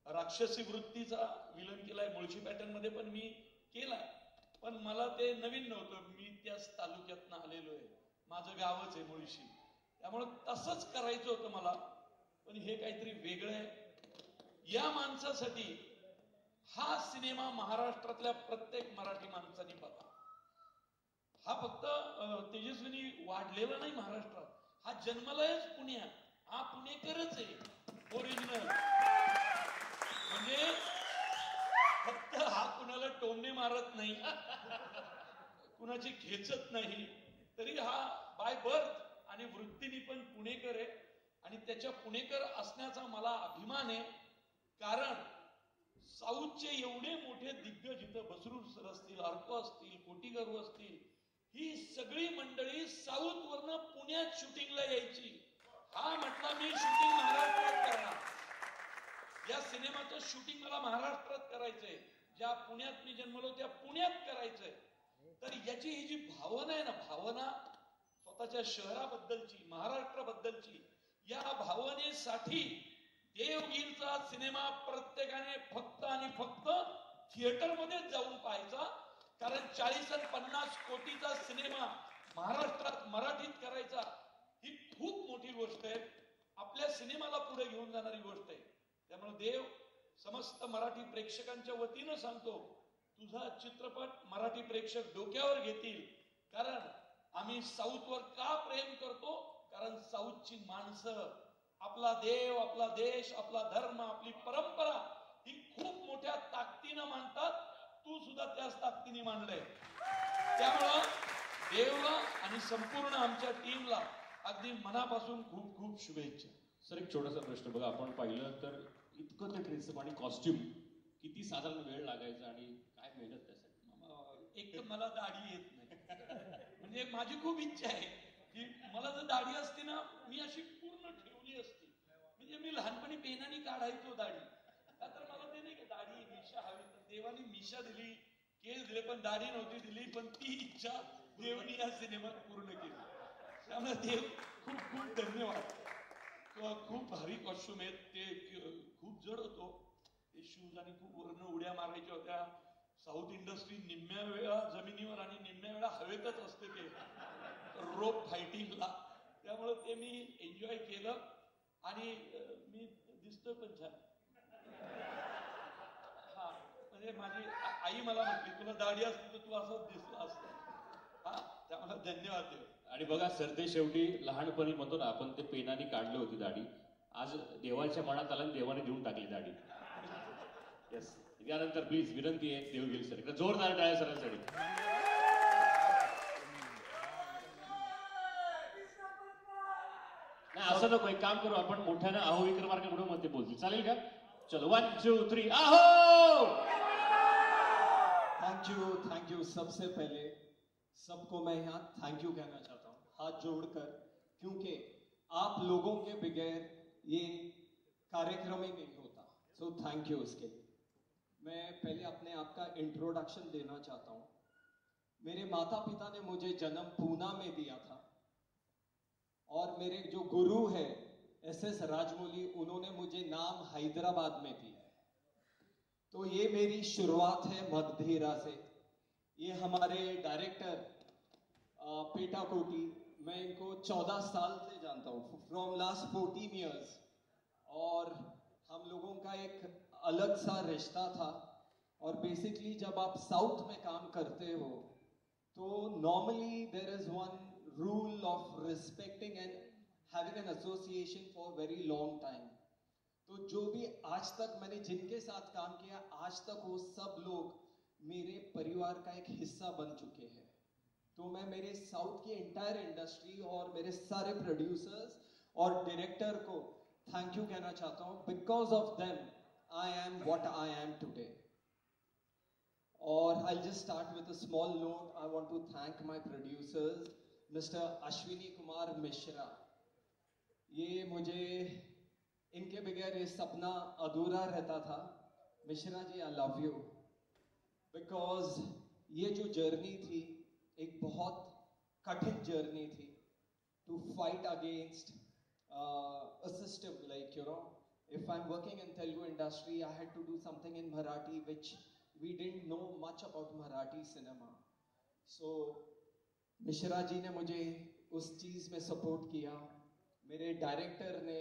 राक्षसी वृत्तीचा विलन केलाय, मुळशी पॅटर्न मध्ये पण मी केलाय, पण मला ते नवीन नव्हतं. मी त्याच तालुक्यातनं आलेलो आहे, माझं गावच आहे मुळशी, त्यामुळं तसंच करायचं होतं मला. पण हे काहीतरी वेगळं आहे. या माणसासाठी हा सिनेमा महाराष्ट्रातल्या प्रत्येक मराठी माणसाने बघा. हा फक्त तेजस्विनी वाढलेला नाही महाराष्ट्रात, हा जन्मलायच पुण्यात, हा पुणेकरच आहे ओरिजिनल. म्हणजे फक्त हा कुणाला टोमणे मारत नाही, कुणाची खेचत नाही, तरी हा बाय बर्थ आणि वृत्तीने पण पुणेकर आहे. आणि त्याच्या पुणेकर असण्याचा मला अभिमान आहे. कारण साऊथचे एवढे मोठे दिग्गज इथं बसरूर सर असतील, अर्को असतील, कोटीगरू असतील, ही सगळी मंडळी साऊथ वरनं पुण्यात शूटिंगला यायची. हा म्हटला मी शूटिंग महाराष्ट्रात करणार, या सिनेमाचं शूटिंग मला महाराष्ट्रात करायचंय, ज्या पुण्यात मी जन्मलो त्या पुण्यात करायचंय. तर याची ही जी भावना आहे ना, भावना स्वतःच्या शहराबद्दलची, महाराष्ट्राबद्दलची, या भावनेसाठी देवगीरचा सिनेमा प्रत्येकाने फक्त आणि फक्त थिएटरमध्येच जाऊन पाहायचा. कारण 40 आणि 50 कोटीचा सिनेमा महाराष्ट्रात मराठीत करायचा ही खूप मोठी गोष्ट आहे, आपल्या सिनेमाला पुढे घेऊन जाणारी गोष्ट आहे. त्यामुळे देव समस्त मराठी प्रेक्षकांच्या वतीनं सांगतो, तुझा चित्रपट मराठी प्रेक्षक डोक्यावर घेतील. कारण आम्ही साऊथवर का प्रेम करतो? कारण साऊथची माणसं, आपला देव, आपला देश, आपला धर्म, आपली परंपरा ही खूप मोठ्या ताकदीनं मानतात. तू सुद्धा त्याच ताकदीने मानलंय. त्यामुळं देवला आणि संपूर्ण आमच्या टीमला अगदी मनापासून खूप खूप शुभेच्छा. सर एक छोटासा प्रश्न बघा, आपण पाहिलं तर इतकं ते ड्रेसअप आणि कॉस्ट्युम किती साधारण वेळ लागायचा आणि काय मेहनत त्यासाठी? एक तर मला दाढी येत नाही, म्हणजे माझी खूप इच्छा आहे की मला जर दाढी असती ना, मी अशी पूर्ण ठेवली असती. म्हणजे मी लहानपणी पेनाने काढायचो दाढी, का तर मला ते नाही का दाढी मिशा हवी, तर देवाने मिशा दिली, केस दिले, पण दाढी नव्हती दिली. पण ती इच्छा देवाने या सिनेमात पूर्ण केली. त्यामुळे देव खूप खूप धन्यवाद. खूप भारी कॉस्ट्युम आहेत, ते खूप जड होतो ते शूज, आणि खूप वरनं उड्या मारायच्या होत्या. साऊथ इंडस्ट्री निम्म्या वेळा जमिनीवर आणि निम्म्या वेळा हवेतच असते ते रोप फायटिंगला. त्यामुळे ते मी एन्जॉय केलं आणि मी दिसतोय पण छान. हा म्हणजे माझी आई मला म्हटली, तुला दाढी असती तर तू असंच दिसला असतं. हा त्यामुळे धन्यवाद देव. आणि बघा सर, ते शेवटी लहानपणी म्हणतो ना आपण, ते पेनाने काढली होती दाढी, आज देवाच्या मनात आला आणि देवाने देऊन टाकली दाढी. येस, यानंतर प्लीज विनंती आहे देवगिरी सर, एकदा जोरदार टाळ्या सरांसाठी. नाही असं नको, एक काम करू आपण, मोठ्यानं आहो विक्रमार्क म्हणून मध्ये बोलतील, चालेल का? चलो 1 2 3 आहो. Thank you. सबसे पहले सबको मैं यहाँ थैंक यू कहना चाहता हूँ, हाथ जोड़कर, क्योंकि आप लोगों के बगैर ये कार्यक्रम ही नहीं होता. सो थैंक यू उसके लिए. मैं पहले अपने आप का इंट्रोडक्शन देना चाहता हूँ. मेरे माता पिता ने मुझे जन्म पूना में दिया था, और मेरे जो गुरु है SS राजमौली, उन्होंने मुझे नाम हैदराबाद में दिया है. तो ये मेरी शुरुआत है मगधेरा से. ये हमारे डायरेक्टर पेटाकोटी, मैं इनको 14 साल से जानता हूँ, फ्रॉम लास्ट 14 ईयर्स. और हम लोगों का एक अलग सा रिश्ता था. और बेसिकली जब आप साउथ में काम करते हो तो normally there is one rule of respecting and having an association for very long time. तो जो भी आज तक मैंने जिनके साथ काम किया, आज तक वो सब लोग मेरे परिवार का एक हिस्सा बन चुके हैं. तो मैं मेरे साउथ की एंटायर इंडस्ट्री और मेरे सारे प्रोड्यूसर्स और डायरेक्टर को थैंक यू कहना चाहता हूँ. Because of them I am what I am today. और I just start with a small note. I want to thank my producers mister Ashwini Kumar Mishra. ये मुझे, इनके बगैर ये सपना अधूरा रहता था. Mishra ji, I love you. Because ये जो जर्नी थी एक बहुत कठिन जर्नी थी, to fight against a system, like, you know, if I'm working in Telugu industry, I had to do something in Marathi, which we didn't know much about Marathi cinema. So Mishra ji ने मुझे उस चीज़ में support किया, मेरे director ने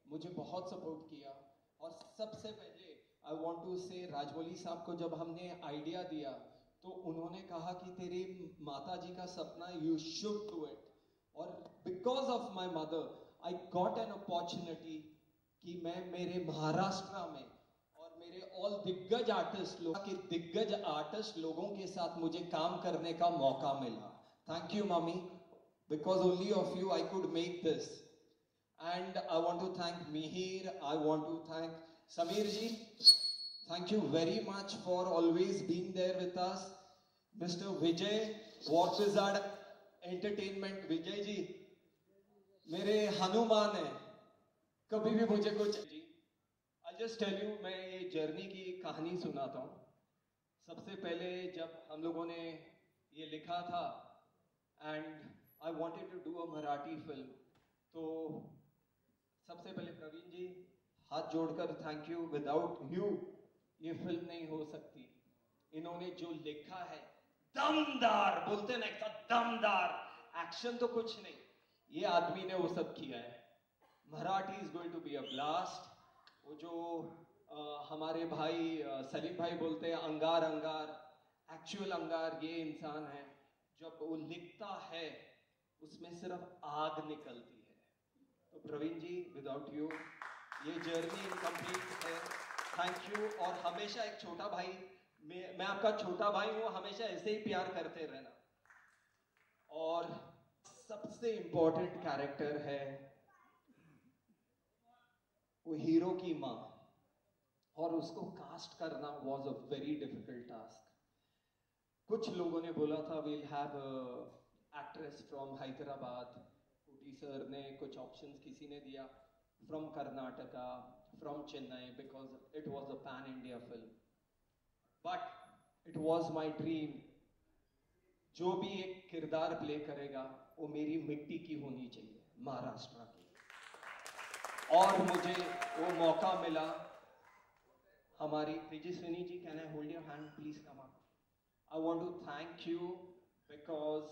मुझे बहुत support किया. और सबसे पहले आई वॉन्ट टू से राजमौली साहब को जब हमने आइडिया दिया तो उन्होंने कहा कि तेरी माता जी का सपना, यू शुड डू इट. और because of my mother I got an opportunity कि मैं मेरे महाराष्ट्र में और मेरे ऑल दिग्गज आर्टिस्ट लोगों के साथ मुझे काम करने का मौका मिला. Thank you mummy, because only of you I could make this. And I want to thank Mihir, I want to thank Sameer ji. Thank you very much for always being there with us. Mr. Vijay, War Wizard Entertainment, Vijay जी मेरे हनुमान है, कभी भी मुझे कुछ जी. I'll just tell you, मैं ये journey की कहानी सुनाता हूँ. सबसे पहले जब हम लोगों ने ये लिखा था and I wanted to do a Marathi film, तो सबसे पहले प्रवीण जी हाथ जोड़कर थैंक यू. विदाउट यू ये फिल्म नहीं हो सकती. इन्होंने जो लिखा है दमदार, बोलते ना एक दमदार एक्शन तो कुछ नहीं, ये आदमी ने वो सब किया है. Marathi is going to be a blast. वो जो हमारे भाई सलीम भाई बोलते हैं अंगार अंगार, एक्चुअल अंगार ये इंसान है. जब वो लिखता है उसमें सिर्फ आग निकलती है. तो प्रवीण जी विदाउट यू ये जर्नी इनकम्प्लीट है. Thank you. और हमेशा एक छोटा भाई, मैं आपका छोटा भाई हूं, हमेशा ऐसे ही प्यार करते रहना. और सबसे इंपॉर्टेंट कैरेक्टर है वो हीरो की माँ, और उसको कास्ट करना was a very difficult task. कुछ लोगों ने बोला था we'll have actress from Hyderabad. Koti sir ने कुछ ऑप्शंस किसी ने दिया from Karnataka, from Chennai, because it was a pan-India film. But it was my dream. जो भी एक किरदार प्ले करेगा वो मेरी मिट्टी की होनी चाहिए, महाराष्ट्र की. और मुझे वो मौका मिला. हमारी Tejaswini ji, can I hold your hand please, come on. I want to thank you because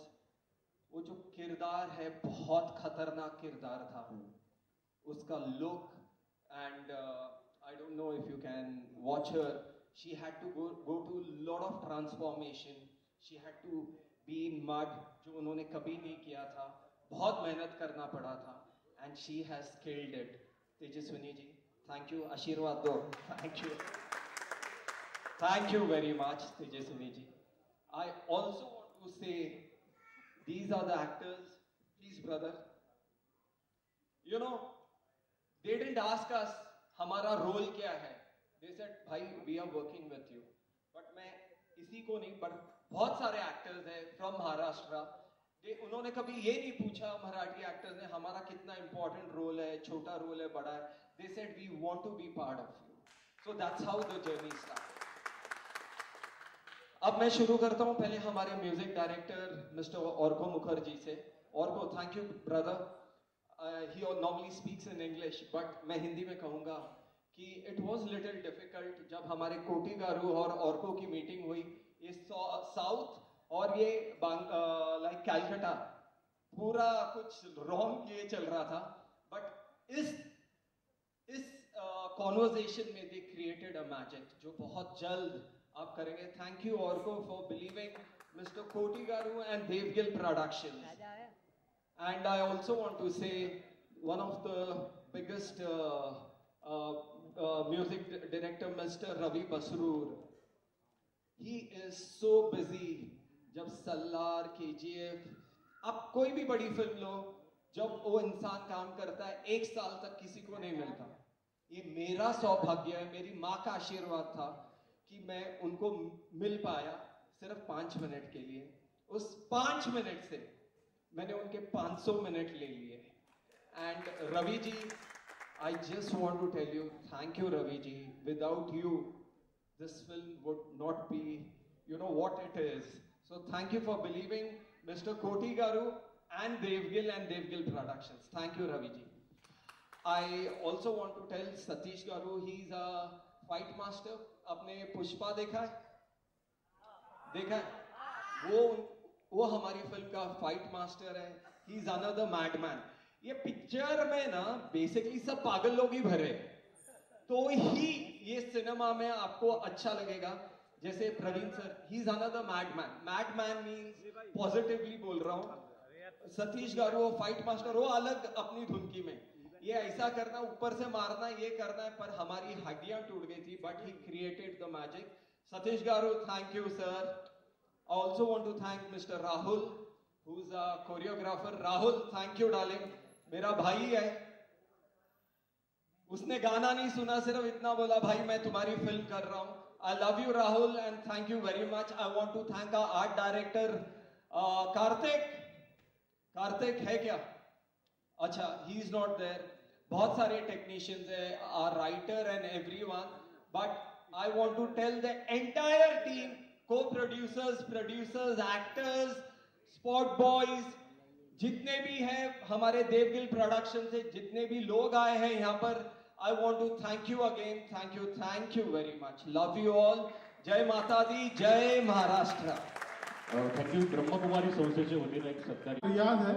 वो जो किरदार है बहुत खतरनाक किरदार था. उसका look, and I don't know if you can watch her. She had to go to a lot of transformation. She had to be in mud, जो उन्होंने कभी नहीं किया था. बहुत मेहनत करना पड़ा था, and she has killed it. Tejaswini ji, thank you. आशीर्वाद दो. Thank you. Thank you very much, Tejaswini ji. I also want to say, these are the actors. Please, brother. You know, they didn't ask us हमारा role क्या है. They said भाई we are working with you. But मैं इसी को नहीं, but बहुत सारे एक्टर्स हैं फ्रॉम महाराष्ट्र. उन्होंने कभी ये नहीं पूछा मराठी एक्टर्स ने हमारा कितना इंपॉर्टेंट रोल है, छोटा रोल है, बड़ा है. They said we want to be part of you. So that's how the journey started. अब मैं शुरू करता हूँ पहले हमारे music director mister Arko Mukherjee से. Arko, thank you brother. He normally speaks in English, but मैं हिंदी में कहूँगा कि it was little difficult जब हमारे कोटी गारू और औरको की मीटिंग हुई. ये साउथ और ये लाइक कैलकटा पूरा कुछ रॉन्ग ये चल रहा था. बट इस कॉन्वर्जेशन में दे क्रिएटेड अ मैजिक जो बहुत जल्द आप करेंगे. Thank you Arko for believing mister Koti garu and Devgill productions. And I also want to say one of the biggest music director, Mr. Ravi Basroor. He is so busy. जब Salaar, KGF, आप कोई भी बड़ी फिल्म लो, जब वो इंसान काम करता है 1 साल तक किसी को नहीं मिलता. ये मेरा सौभाग्य है, मेरी माँ का आशीर्वाद था कि मैं उनको मिल पाया सिर्फ 5 मिनट के लिए. उस 5 मिनट से मैंने उनके 500 मिनट ले लिए. And Ravi ji, I just want to tell you thank you Ravi ji. Without you this film would not be you know what it is. So thank you for believing Mr. Koti Garu and Devgil Productions. Thank you Ravi ji. I also want to tell Satish Garu, he is a fight master. आपने पुष्पा देखा है? देखा है? वो हमारी film का fight master है. He is another madman. ये पिक्चर में ना बेसिकली सब पागल लोग ही भरे, तो ही ये सिनेमा में आपको अच्छा लगेगा. जैसे Praveen sir, he is another madman. Madman means positively बोल रहा हूँ. सतीश गारू वो फाइट मास्टर, वो अलग अपनी धुनकी में, ये ऐसा करना, ऊपर से मारना, ये करना है, पर हमारी हड्डियां टूट गई थी, but he created the magic. Satish garu, thank you sir. I also want to thank Mr. Rahul, who's a choreographer. Rahul, thank you darling. मेरा भाई है. उसने गाना नहीं सुना, सिर्फ इतना बोला, भाई मैं तुम्हारी फिल्म कर रहा हूँ. I love you Rahul and thank you very much. I want to thank our art director Karthik. Kartik है क्या? अच्छा, he is not there. बहुत सारे technicians है, our writer and everyone. But I want to tell the entire team, co-producers, producers, actors, spot boys, जितने भी हैं हमारे देवगिल प्रोडक्शन से, जितने भी लोग आए हैं यहाँ पर, I want to thank you again. Thank you very much. Love you all. जय माता दी, जय महाराष्ट्र. Thank you. ब्रह्म कुमारी संस्थेचे वतीने एक सत्कार. याद है,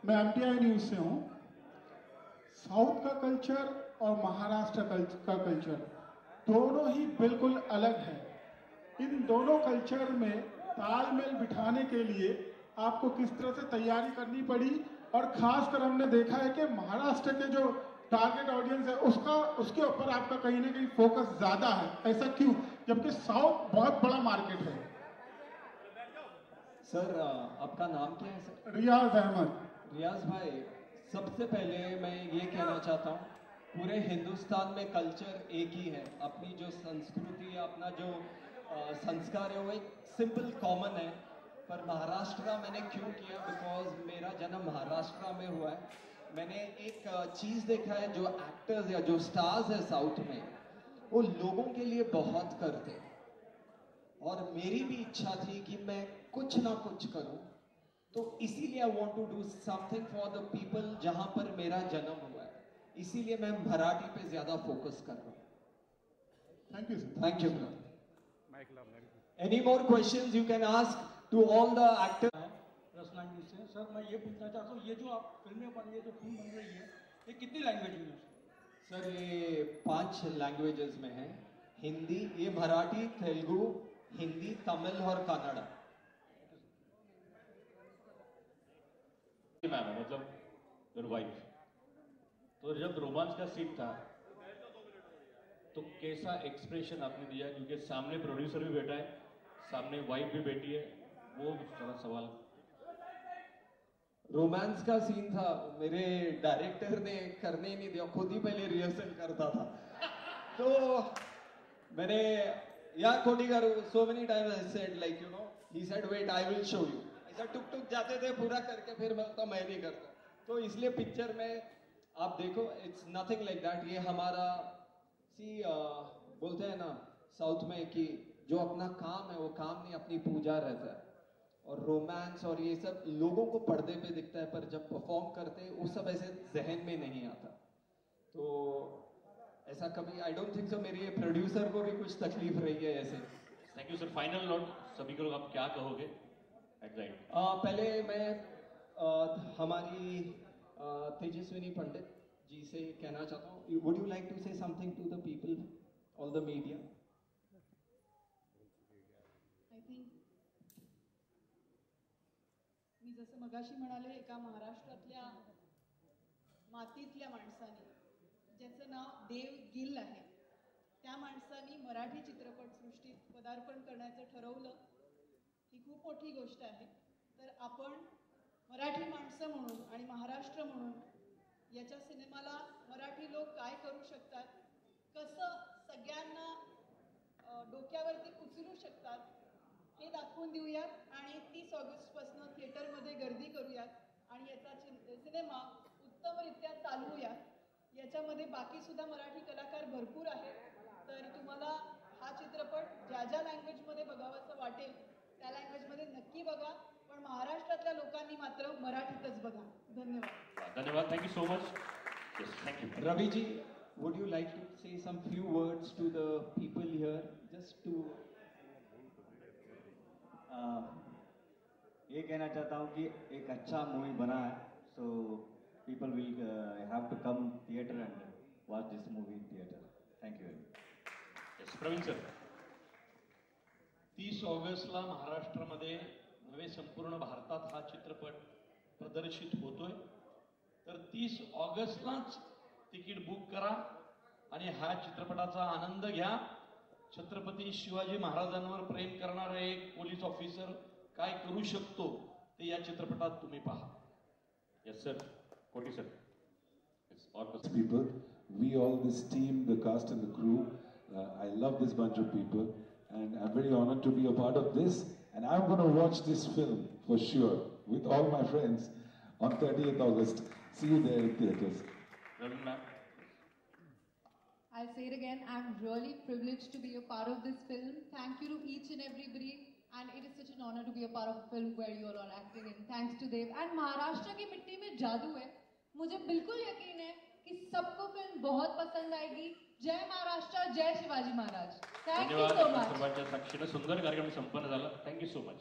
मैं MTI न्यूज से हूँ. साउथ का कल्चर और महाराष्ट्र का कल्चर दोनों ही बिल्कुल अलग है. इन दोनों कल्चर में तालमेल बिठाने के लिए आपको किस तरह से तैयारी करनी पड़ी, और खासकर हमने देखा है कि महाराष्ट्र के जो टारगेट ऑडियंस है उसके ऊपर आपका कहीं ना कहीं फोकस ज्यादा है. ऐसा क्यों, जबकि साउथ बहुत बड़ा मार्केट है? सर आपका नाम क्या है सर? रियाज अहमद. रियाज भाई, सबसे पहले मैं ये कहना चाहता हूँ, पूरे हिंदुस्तान में कल्चर एक ही है. अपनी जो संस्कृति है, अपना जो संस्कार है, वो एक सिंपल कॉमन है. पर महाराष्ट्र मैंने क्यों किया, बिकॉज मेरा जन्म महाराष्ट्र में हुआ है. मैंने एक चीज़ देखा है, जो एक्टर्स या जो स्टार्स है साउथ में, वो लोगों के लिए बहुत करते हैं. और मेरी भी इच्छा थी कि मैं कुछ ना कुछ करूं, तो इसीलिए I want to do something for the people जहां पर मेरा जन्म हुआ है. इसीलिए मैं मराठी पे ज्यादा फोकस कर रहा हूँ. Thank you sir. Thank you. Any more questions you can ask to all the actors. Rasna news से. सर मैं ये पूछना चाहता हूँ, ये जो आप फिल्में बन रही है, जो फिल्म बन रही है, ये कितनी लैंग्वेज में है? सर ये 5 लैंग्वेजेस में है. हिंदी, ये मराठी, तेलुगु, हिंदी, तमिल और कन्नड़ा. मैम, मतलब योर वाइफ, तो जब रोमांस का सीन था तो कैसा एक्सप्रेशन आपने दिया, क्योंकि सामने प्रोड्यूसर भी बैठा है, सामने वाइफ भी बैठी है, वो थोड़ा सवाल. रोमांस का सीन था, मेरे डायरेक्टर ने करने ही नहीं दिया, खुद ही पहले रिहर्सल करता था. तो मैंने यार खोटी करो, so many times I said like you know, he said wait I will show you. ऐसा टुक टुक जाते थे पूरा करके, फिर बोलता मैं नहीं करता. तो इसलिए पिक्चर में आप देखो, इट्स नथिंग लाइक दैट. ये हमारा बोलते हैं ना साउथ में कि जो अपना काम है वो काम नहीं, अपनी पूजा रहता है. और रोमांस और ये सब लोगों को पर्दे पे दिखता है, पर जब परफॉर्म करते हैं वो सब ऐसे जहन में नहीं आता. तो ऐसा कभी आई डोंट थिंक सो मेरे प्रोड्यूसर को भी कुछ तकलीफ रही है ऐसे. Thank you sir. Final note सभी को आप क्या कहोगे एट द एंड? पहले मैं हमारी तेजस्विनी पंडित जी से कहना चाहता हूँ, would you like to say something to the people, all the media? I think मी जसं मगाशी म्हणाले, एका महाराष्ट्रातल्या मातीतल्या माणसाने, ज्याचं नाव देव गिल आहे, त्या माणसाने मराठी चित्रपटसृष्टीत पदार्पण करण्याचं ठरवलं, ही खूप मोठी गोष्ट आहे. तर आपण मराठी माणसं म्हणून आणि महाराष्ट्र म्हणून याच्या सिनेमाला मराठी लोक काय करू शकतात, कसं सगळ्यांना डोक्यावरती उचलू शकतात, हे दाखवून देऊयात. आणि 30 ऑगस्टपासून थिएटरमध्ये गर्दी करूयात आणि याचा सिनेमा उत्तमरित्या चालवूयात. याच्यामध्ये बाकीसुद्धा मराठी कलाकार भरपूर आहेत. तर तुम्हाला हा चित्रपट ज्या ज्या लँग्वेजमध्ये बघावासं वाटेल त्या लँग्वेजमध्ये नक्की बघा, पण महाराष्ट्रातल्या लोकांनी मात्र मराठीतच बघा. धन्यवाद. धन्यवाद. Thank you so much. Yes, thank you. Ravi ji, would you like to say some few words to the people here, just to ये कहना चाहता हूँ कि एक अच्छा मूवी बना है, so people will have to come theater and watch this movie in theater. Thank you very much. Yes, Praveen sir. 30 ऑगस्टला महाराष्ट्रामध्ये नव्हे संपूर्ण भारतात हा चित्रपट प्रदर्शित होतोय. तर 30 ऑगस्टलाच तिकीट बुक करा आणि हा चित्रपटाचा आनंद घ्या. छत्रपती शिवाजी महाराजांवर प्रेम करणारा एक पोलीस ऑफिसर काय करू शकतो ते या चित्रपटात तुम्ही पहा. Yes sir. कोटी sir. People, we all, this team, the cast and the crew, I love this bunch of people and I'm very honored to be a part of this, and I'm going to watch this film for sure with all my friends on 30th August. See you there in theaters. I'll say it again, I'm really privileged to be a part of this film. Thank you to each and everybody, and it is such an honor to be a part of a film where you all are acting in. Thanks to Dev. And Maharashtra की मिट्टी में जादू है. मुझे बिल्कुल यकीन है कि सबको फिल्म बहुत पसंद आएगी. जय महाराष्ट्र, जय Shivaji Maharaj. Thank you so much. सर्वांच्या साक्षीने सुंदर कार्यक्रम संपन्न झाला. Thank you so much.